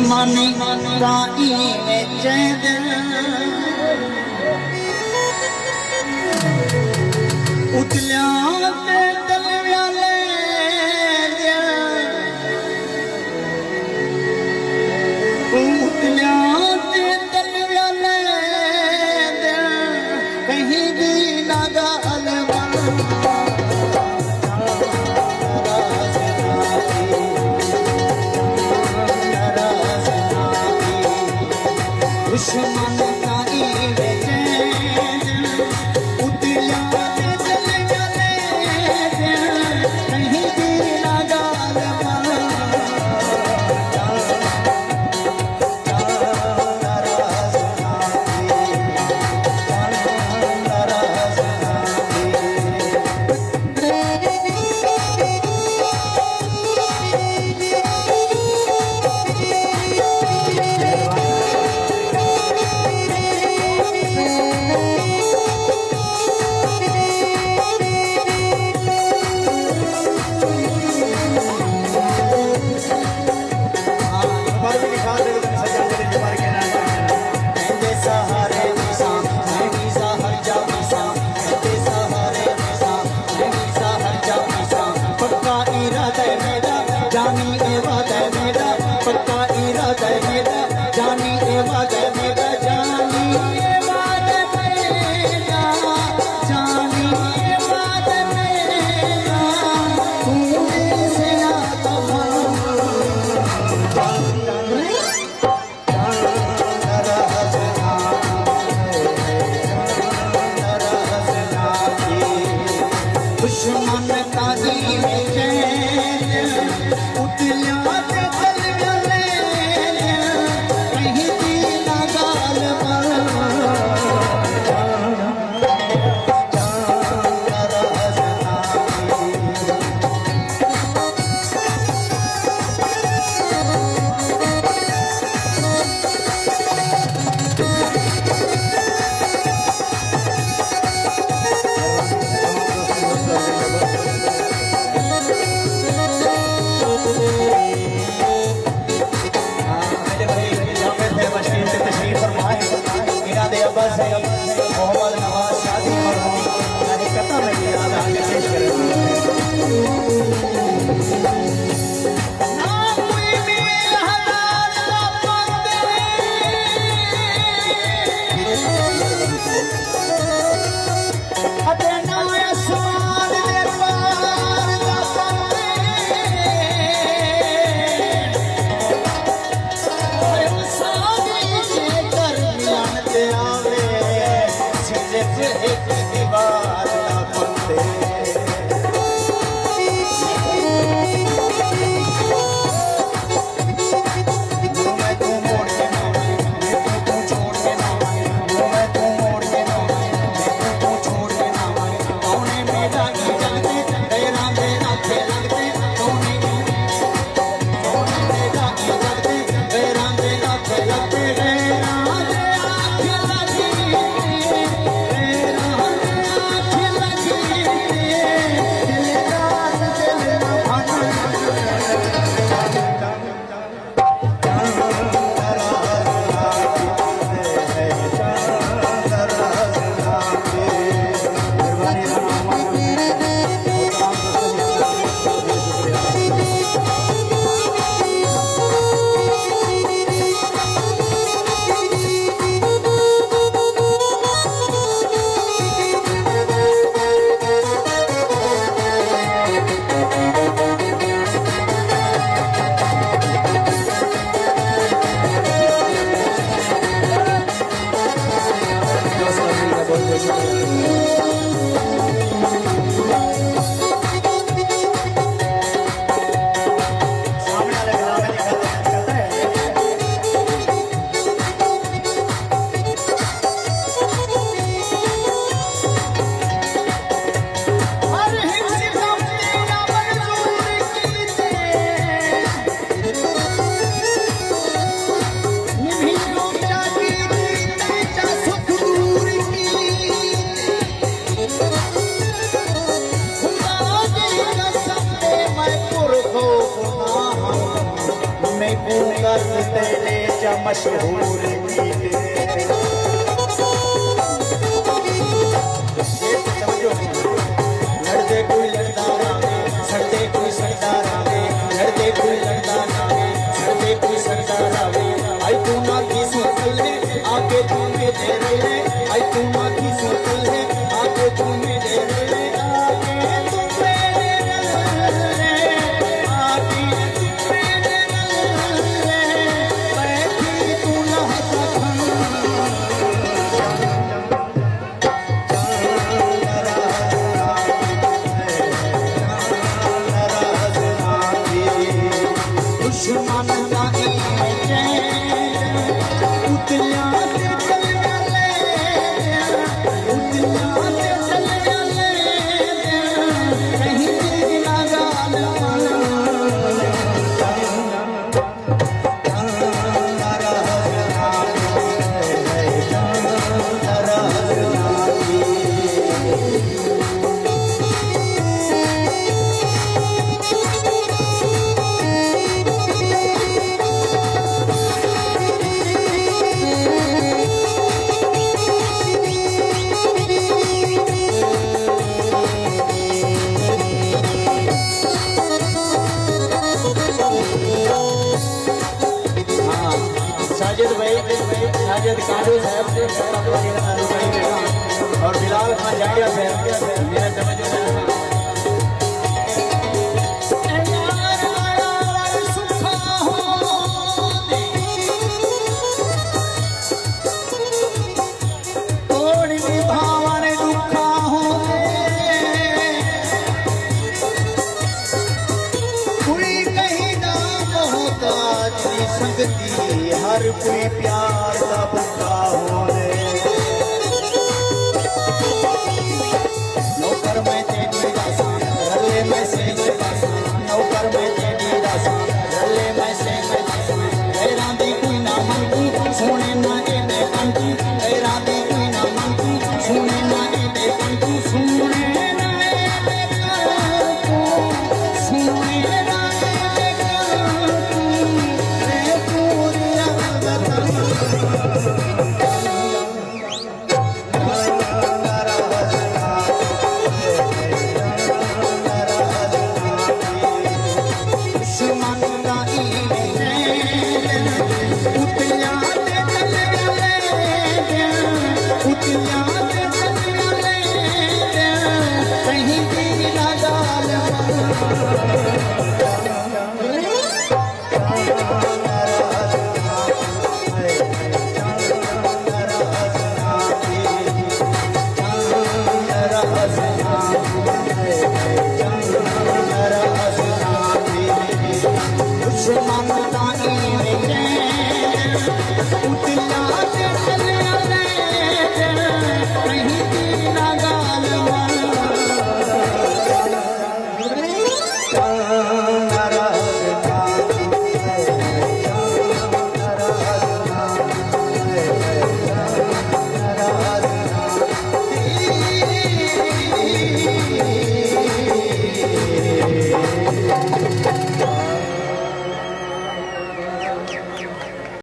दुश्मनी काई में चैद उतलिया ते तलव्याले उतलिया ते तलव्याले कहीं भी नागा अलवा दुश्मन काई बेचे उतलिया ते तलव्याले कहीं भी नागा अलवा जानी ए वादा मेरा पक्का इरादा मेरा जानी ए वादा मेरा जानी ए वादा मेरा जानी ए वादा मेरा तू से ना दुश्मन का दी उतलिया ते तलव्याले कहीं भी नागा अलवा बस मोहम्मद नवाज शादी और कथा में ये याद आगे पेश क्या मशहूर कीते लड़ते कोई लड़ता रावे सड़ते कोई सड़ता रावे लड़ते कोई लड़ता रावे सड़ते कोई सड़ता रावे आई तू ना की सोचल है आके तू में दे रहे आई तू ना की सोचल है आके तू में दे रहे आके तू मेरे रे आके तू मेरे रे बैठी तू ना सखन दुश्मन ना उतलिया ते चलिया ले उतलिया ते चलिया ले कहीं ना गाल साजिद भाई साजिद कांडू साहब से और बिलाल खान जाड़िया साहब मेरा तवज्जो है संगती हर कोई प्यार का भूखा हो नौकर में तेरी दासा रले में से पासा नौकर में तेरी दासा रले में से पासा तेरा दी कोई ना मनकी सोने ना दे कंकी तेरा दी कोई ना मनकी सोने ना दे कंकी सोने ना दे कंकी सोने ना दे कहीं भी ना डाल